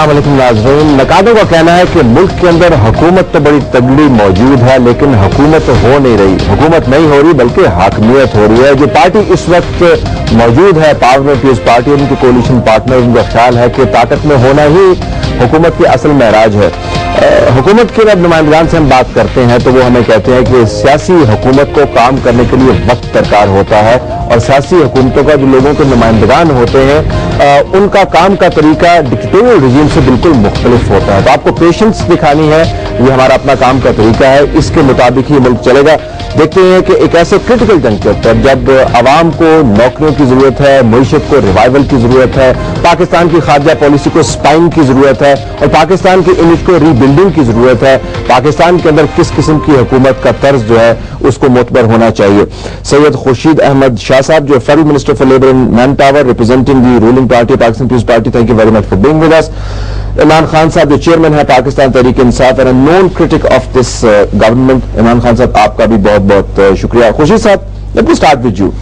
अस्सलाम वालेकुम नाज़रीन। नकादों का कहना है कि मुल्क के अंदर हुकूमत तो बड़ी तगड़ी मौजूद है, लेकिन हुकूमत हो नहीं रही। हुकूमत नहीं हो रही बल्कि हाकमियत हो रही है। जो पार्टी इस वक्त मौजूद है, पावर में पीस पार्टी, उनके कोलिशन पार्टनर, उनका ख्याल है कि ताकत में होना ही हुकूमत की असल महराज है। हुकूमत के जब नुमाइंदगान से हम बात करते हैं तो वो हमें कहते हैं कि सियासी हुकूमत को काम करने के लिए वक्त दरकार होता है, और सियासी हुकूमतों का जो लोगों के नुमाइंदगान होते हैं उनका काम का तरीका डिक्टेटोरियल रिजीम से बिल्कुल मुख्तलिफ होता है। तो आपको पेशेंस दिखानी है, ये हमारा अपना काम का तरीका है, इसके मुताबिक ही मुल्क चलेगा। देखते हैं कि एक ऐसे क्रिटिकल जंक्चर पर जब आवाम को नौकरियों की जरूरत है, मईशत को रिवाइवल की जरूरत है, पाकिस्तान की खारजा पॉलिसी को स्पाइन की जरूरत है, और पाकिस्तान की इमेज को रीबिल्डिंग की जरूरत है, पाकिस्तान के अंदर किस किस्म की हुकूमत का तर्ज जो है उसको मोतबर होना चाहिए। सैयद खुर्शीद अहमद शाह साहब, जो federal minister for labour and manpower, representing the ruling party Pakistan peoples party, thank you very much for being with us. Imran Khan sahab, जो चेयरमैन है Pakistan Tehreek Insaf and known critic of this government. Imran Khan sahab, आपका भी बहुत बहुत शुक्रिया। Khurshid sahab, let me start with you.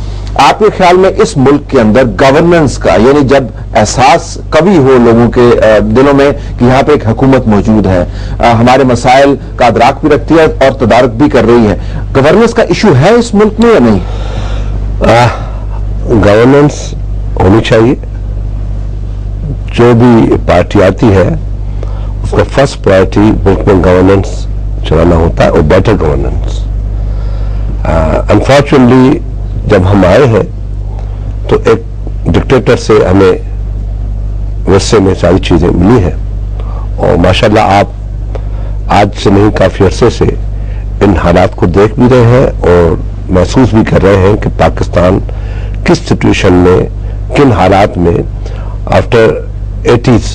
आपके ख्याल में इस मुल्क के अंदर गवर्नेंस का, यानी जब एहसास कभी हो लोगों के दिलों में कि यहाँ पे एक हुकूमत मौजूद है, हमारे मसाइल का अदराक भी रखती है और तदारक भी कर रही है, गवर्नेंस का इशू है इस मुल्क में या नहीं? गवर्नेंस होनी चाहिए। जो भी पार्टी आती है उसका फर्स्ट प्रायोरिटी मुल्क में गवर्नेंस चलाना होता है, और बेटर गवर्नेंस। अनफॉर्चुनेटली जब हम आए हैं तो एक डिक्टेटर से हमें वैसे में सारी चीजें मिली हैं, और माशाल्लाह आप आज से नहीं काफी अरसे से इन हालात को देख भी रहे हैं और महसूस भी कर रहे हैं कि पाकिस्तान किस सिचुएशन में, किन हालात में आफ्टर 80s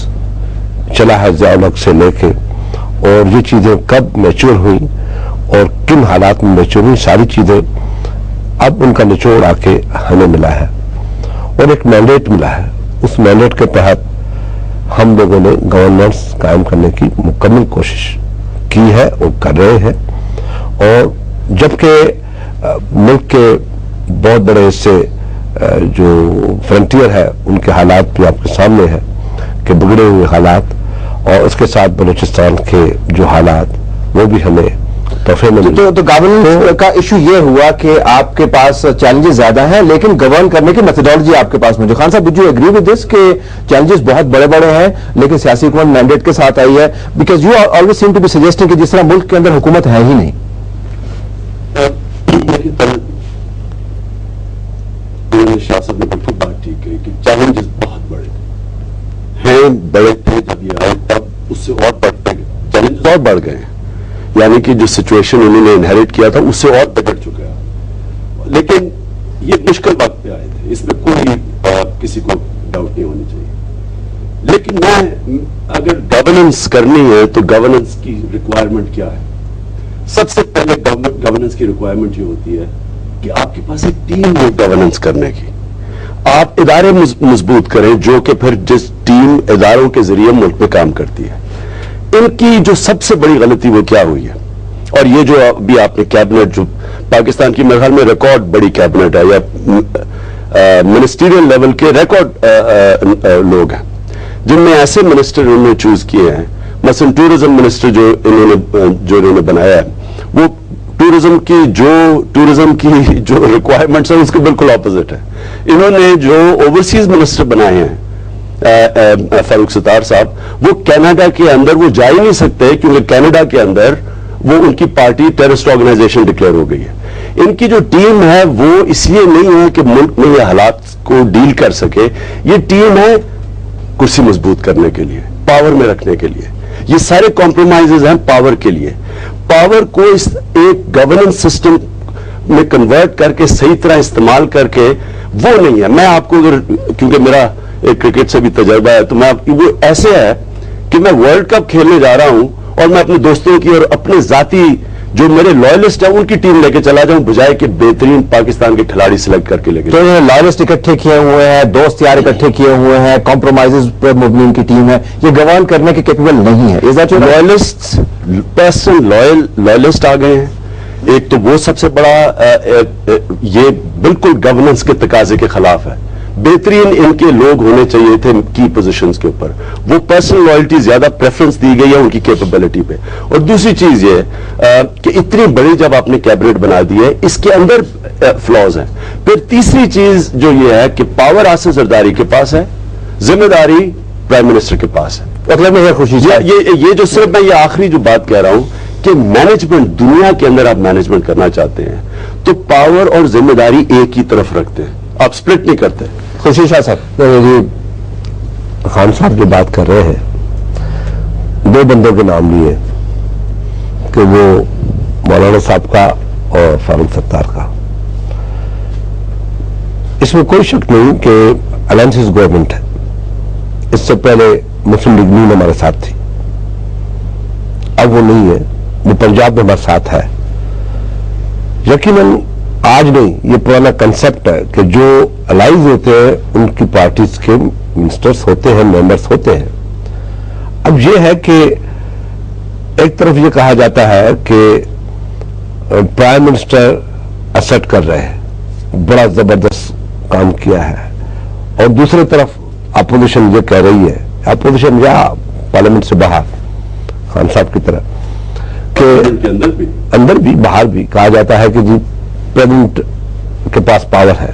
चला है ज़िया-उल-हक से लेके, और ये चीजें कब मैच्योर हुई और किन हालात में मैच्योर हुई, सारी चीजें अब उनका निचोड़ आके हमें मिला है, और एक मैंडेट मिला है। उस मैंडेट के तहत हम लोगों ने गवर्नेंस कायम करने की मुकम्मल कोशिश की है और कर रहे हैं। और जबकि मुल्क के बहुत बड़े हिस्से जो फ्रंटियर है उनके हालात भी आपके सामने है कि बिगड़े हुए हालात, और उसके साथ बलूचिस्तान के जो हालात वो भी हमें तोहफे में मिले। तो गवर्नेंस का इशू ये हुआ कि आपके पास चैलेंजेस ज्यादा हैं लेकिन गवर्न करने की मेथोडोलॉजी आपके पास मौजूद। खान साहब, do you agree with this कि चैलेंजेस बहुत बड़े बड़े हैं लेकिन सियासी हुकूमत मैंडेट के साथ आई है? Because you always seem to be suggesting कि जिस तरह मुल्क के अंदर हुकूमत है ही नहीं। शाह साहब ने बिल्कुल बात ठीक कही कि चैलेंजेस बहुत बड़े हैं, बड़े थे जब ये आए, तब उससे और बढ़ते गए, चैलेंजेस और बढ़ गए हैं। यानी कि जो सिचुएशन उन्होंने इनहेरिट किया था उससे और बिगड़ चुका है। लेकिन ये मुश्किल वक्त पे आए थे, इसमें कोई किसी को डाउट नहीं होनी चाहिए। लेकिन मैं अगर गवर्नेंस करनी है तो गवर्नेंस की रिक्वायरमेंट क्या है? सबसे पहले गवर्नेंस की रिक्वायरमेंट ये होती है कि आपके पास एक टीम हो गवर्नेंस करने की। आप इदारे मजबूत करें जो कि फिर जिस टीम इदारों के जरिए मुल्क में काम करती है। इनकी जो सबसे बड़ी गलती वो क्या हुई है, और ये जो अभी आपने कैबिनेट, जो पाकिस्तान की मेरे ख्याल में रिकॉर्ड बड़ी कैबिनेट है, या मिनिस्ट्रियल लेवल के रिकॉर्ड लोग हैं जिनमें ऐसे मिनिस्टर उन्होंने चूज किए हैं। मसलन टूरिज्म मिनिस्टर जो इन्होंने बनाया है, वो टूरिज्म की जो रिक्वायरमेंट्स है उसके बिल्कुल ऑपोजिट है। इन्होंने जो ओवरसीज मिनिस्टर बनाए हैं फारूक सत्तार साहब, वो कनाडा के अंदर वो जा ही नहीं सकते क्योंकि कनाडा के अंदर वो उनकी पार्टी टेररिस्ट ऑर्गेनाइजेशन डिक्लेयर हो गई है। इनकी जो टीम है वो इसलिए नहीं है कि मुल्क में ये हालात को डील कर सके, ये टीम है कुर्सी मजबूत करने के लिए, पावर में रखने के लिए। ये सारे कॉम्प्रोमाइजेज हैं पावर के लिए। पावर को इस एक गवर्नेंस सिस्टम में कन्वर्ट करके सही तरह इस्तेमाल करके वो नहीं है। मैं आपको अगर, क्योंकि मेरा एक क्रिकेट से भी तजर्बा है, तो मैं वो ऐसे है कि मैं वर्ल्ड कप खेलने जा रहा हूं और मैं अपने दोस्तों की और अपने जाती जो मेरे लॉयलिस्ट है उनकी टीम लेके चला जाऊं, बजाय कि बेहतरीन पाकिस्तान के खिलाड़ी सिलेक्ट करके लेके। तो ये लॉयलिस्ट इकट्ठे किए हुए हैं, दोस्त यार इकट्ठे किए हुए हैं, कॉम्प्रोमाइजेज पर मुबनी इनकी टीम है, ये गवर्न करने के कैपेबल नहीं है। Is that loyalist person loyalist आ गए हैं। एक तो वो सबसे बड़ा ये बिल्कुल गवर्नेंस के तकाजे के खिलाफ है। बेहतरीन इनके लोग होने चाहिए थे की पोजीशंस के ऊपर, वो पर्सनल लॉयल्टी ज्यादा प्रेफरेंस दी गई है उनकी कैपेबिलिटी पे। और दूसरी चीज ये कि इतनी बड़ी जब आपने कैबिनेट बना दी है, इसके अंदर फ्लॉज हैं। फिर तीसरी चीज जो ये है कि पावर आसिफ जरदारी के पास है, जिम्मेदारी प्राइम मिनिस्टर के पास है। मतलब में खुशी ये जो सिर्फ मैं ये आखिरी जो बात कह रहा हूं कि मैनेजमेंट, दुनिया के अंदर आप मैनेजमेंट करना चाहते हैं तो पावर और जिम्मेदारी एक ही तरफ रखते हैं, आप स्प्लिट नहीं करते। खुशी शाह साहब, खान साहब जो बात कर रहे हैं, दो बंदों के नाम लिए कि वो मौलाना साहब का और फारूक सत्तार का। इसमें कोई शक नहीं कि अलायंसेस गवर्नमेंट है। इससे पहले मुस्लिम लीग नून हमारे साथ थी, अब वो नहीं है, वो पंजाब में हमारे साथ है। यकीनन आज नहीं, ये पुराना कंसेप्ट है कि जो अलाइज होते हैं उनकी पार्टीज के मिनिस्टर्स होते हैं, मेंबर्स होते हैं। अब ये है कि एक तरफ ये कहा जाता है कि प्राइम मिनिस्टर असर्ट कर रहे हैं, बड़ा जबरदस्त काम किया है, और दूसरी तरफ अपोजिशन ये कह रही है, अपोजिशन या पार्लियामेंट से बाहर खान साहब की तरह के अंदर भी बाहर भी कहा जाता है कि जी प्रेसिडेंट के पास पावर है।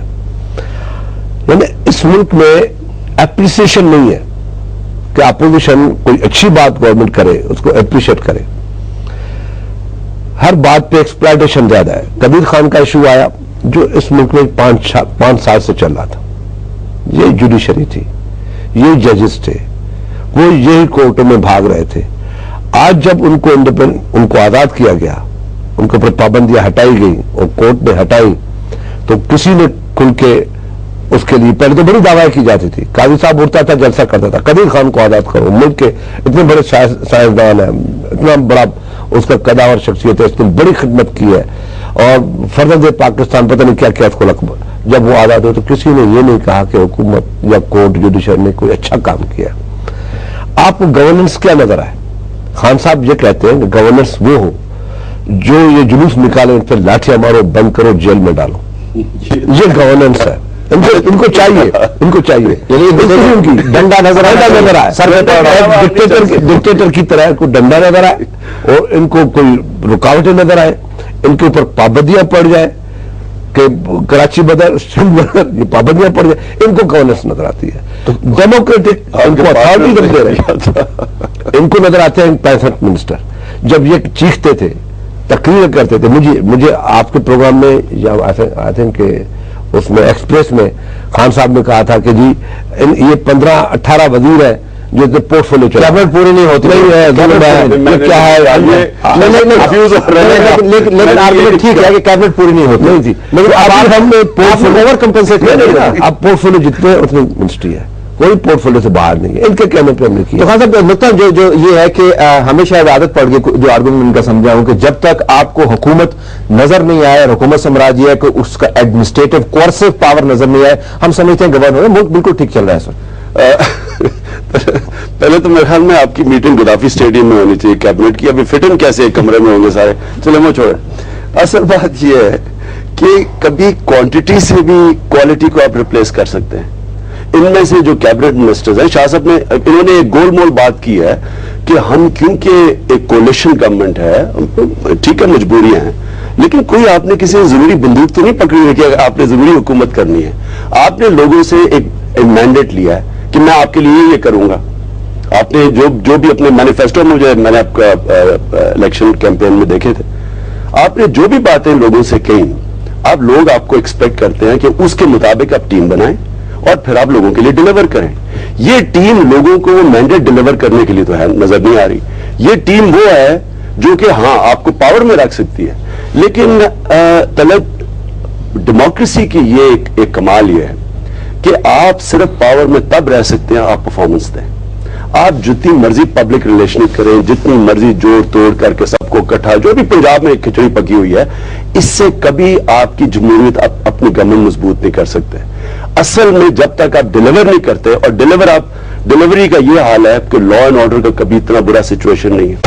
यानी इस मुल्क में एप्रिसिएशन नहीं है कि अपोजिशन कोई अच्छी बात गवर्नमेंट करे उसको एप्रिशिएट करे, हर बात पे एक्सप्लॉयटेशन ज्यादा है। कबीर खान का इशू आया जो इस मुल्क में 5 साल से चल रहा था, ये जुडिशरी थी, ये जजेस थे, वो यही कोर्टों में भाग रहे थे। आज जब उनको आजाद किया गया, उनके ऊपर पाबंदियां हटाई गई और कोर्ट ने हटाई, तो किसी ने खुल के उसके लिए पहले तो बड़ी दावाएं की जाती थी। काजी साहब उठता था, जलसा करता था, कबीर खान को आजाद करो, मुल्क के इतने बड़े साइंसदान है, इतना बड़ा उसका कदावर शख्सियत है, उसने बड़ी खिदमत की है, और फर्जंद पाकिस्तान पता नहीं क्या क्या इसको लकब। जब वो आजाद हो तो किसी ने ये नहीं कहा कि हुकूमत या कोर्ट जुडिशरी ने कोई अच्छा काम किया। आपको गवर्नेंस क्या नजर आए? खान साहब ये कहते हैं कि गवर्नेंस वो हो जो ये जुलूस निकाले, उन पर लाठियां मारो, बंद करो, जेल में डालो, ये गवर्नेंस है। इनको चाहिए उनकी डंडा नजर आए, डिक्टेटर की तरह कोई डंडा नजर आए, और इनको कोई रुकावटें नजर आए, इनके ऊपर पाबंदियां पड़ जाए कि कराची बदर, सिंध बदर, ये पाबंदियां पड़ जाए, इनको गवर्नेंस नजर आती है। तो डेमोक्रेटिक इनको अथॉरिटी दे रहे, इनको नजर आते हैं 65 मिनिस्टर। जब ये चीखते थे, तकरीर करते थे, मुझे आपके प्रोग्राम में या आई थिंक उसमें एक्सप्रेस में खान साहब ने कहा था कि जी ये 15-18 वजीर है जो पोर्टफोलियो कैबिनेट पूरी नहीं होती नहीं है, क्या है, लेकिन आर्गुमेंट ठीक है कि कैबिनेट पूरी नहीं होती नहीं थी, लेकिन अब हम ओवर कंपेंसेट कर रहे हैं। अब पोर्टफोलियो जितने उतनी मिनिस्ट्री है, कोई पोर्टफोलियो से बाहर नहीं है, इनके कहने पे हमने किया। तो खान साहब नुकता जो ये है कि हमें शायद आदत पड़ गई, जो आर्गुमेंट इनका समझा हूं कि जब तक आपको हुकूमत नजर नहीं आए, हुकूमत से मुराद ये है कि उसका एडमिनिस्ट्रेटिव कोर्सिव पावर नजर नहीं आए, हम समझते हैं गवर्नर मुल्क बिल्कुल ठीक चल रहा है। सर पहले तो मेरे ख्याल में आपकी मीटिंग गुदाफी स्टेडियम में होनी चाहिए कैबिनेट की। अभी फिट इन कैसे एक कमरे में होंगे सारे, चलो मैं छोड़े। असल बात यह है कि कभी क्वांटिटी से भी क्वालिटी को आप रिप्लेस कर सकते हैं। इनमें से जो कैबिनेट मिनिस्टर्स हैं, शाह साहब ने इन्होंने एक गोलमोल बात की है कि हम क्योंकि एक कोलिशन गवर्नमेंट है, ठीक है मजबूरियां हैं, लेकिन कोई आपने किसी जरूरी बंदूक तो नहीं पकड़ी है कि आपने जरूरी हुकूमत करनी है। आपने लोगों से एक मैंडेट लिया है कि मैं आपके लिए ये करूंगा। आपने जो भी अपने मैनिफेस्टो में, मैंने आपका इलेक्शन कैंपेन में देखे थे, आपने जो भी बातें लोगों से कही, आप लोग आपको एक्सपेक्ट करते हैं कि उसके मुताबिक आप टीम बनाएं और फिर आप लोगों के लिए डिलीवर करें। ये टीम लोगों को वो मैंडेट डिलीवर करने के लिए तो है नजर नहीं आ रही। ये टीम वो है जो कि हाँ आपको पावर में रख सकती है, लेकिन तलब डेमोक्रेसी की ये एक कमाल ये है कि आप सिर्फ पावर में तब रह सकते हैं आप परफॉर्मेंस दें। आप जितनी मर्जी पब्लिक रिलेशन करें, जितनी मर्जी जोड़ तोड़ करके सबको इकट्ठा, जो भी पंजाब में एक खिचड़ी पकी हुई है, इससे कभी आपकी जमहूरियत अपनी गवर्नमेंट मजबूत नहीं कर सकते। असल में जब तक आप डिलीवर नहीं करते, और डिलीवरी का ये हाल है कि लॉ एंड ऑर्डर का कभी इतना बुरा सिचुएशन नहीं है।